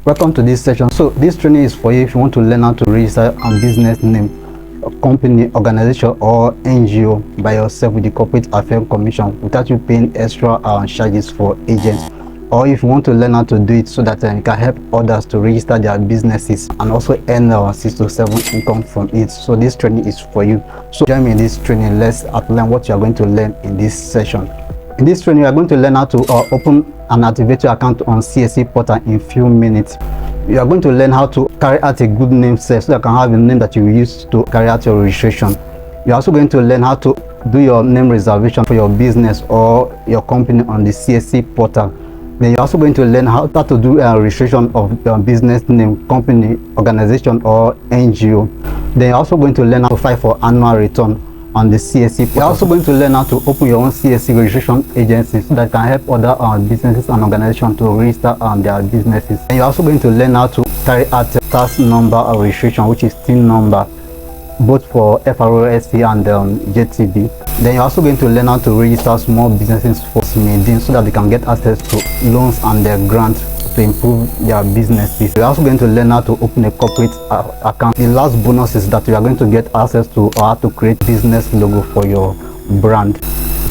Welcome to this session. So this training is for you if you want to learn how to register a business name, a company, organization or NGO by yourself with the Corporate Affairs Commission without you paying extra charges for agents, or if you want to learn how to do it so that you can help others to register their businesses and also earn 6 to 7 income from it. So this training is for you. So join me in this training. Let's learn what you are going to learn in this session. In this training, you are going to learn how to open and activate your account on CAC portal in few minutes. You are going to learn how to carry out a good name set so you can have a name that you use to carry out your registration. You are also going to learn how to do your name reservation for your business or your company on the CAC portal. Then you're also going to learn how to do a registration of your business name, company, organization or NGO. Then you're also going to learn how to file for annual return on the CAC portal. You're also going to learn how to open your own CAC registration agency so that can help other businesses and organizations to register their businesses. And you're also going to learn how to carry out a tax number registration, which is TIN number, both for FROSC and JTB. Then you're also going to learn how to register small businesses for SMEDIN so that they can get access to loans and their grants to improve their businesses. You're also going to learn how to open a corporate account. The last bonus is that you are going to get access to how to create business logo for your brand.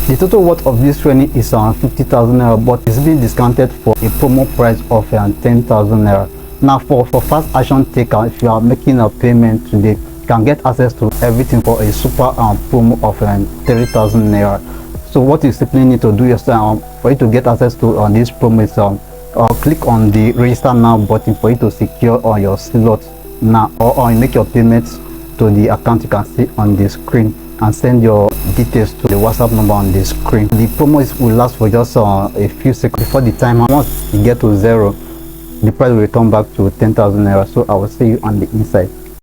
The total worth of this training is 50,000 naira, but it's being discounted for a promo price of 10,000 naira. Now for fast action taker, if you are making a payment today, you can get access to everything for a super promo of 30,000 naira. So what you simply need to do is for you to get access to this promo is click on the register now button for you to secure your slot now, or make your payments to the account you can see on the screen and send your details to the WhatsApp number on the screen. The promo will last for just a few seconds before the time. Once you get to 0, the price will return back to 10,000 naira. So I will see you on the inside.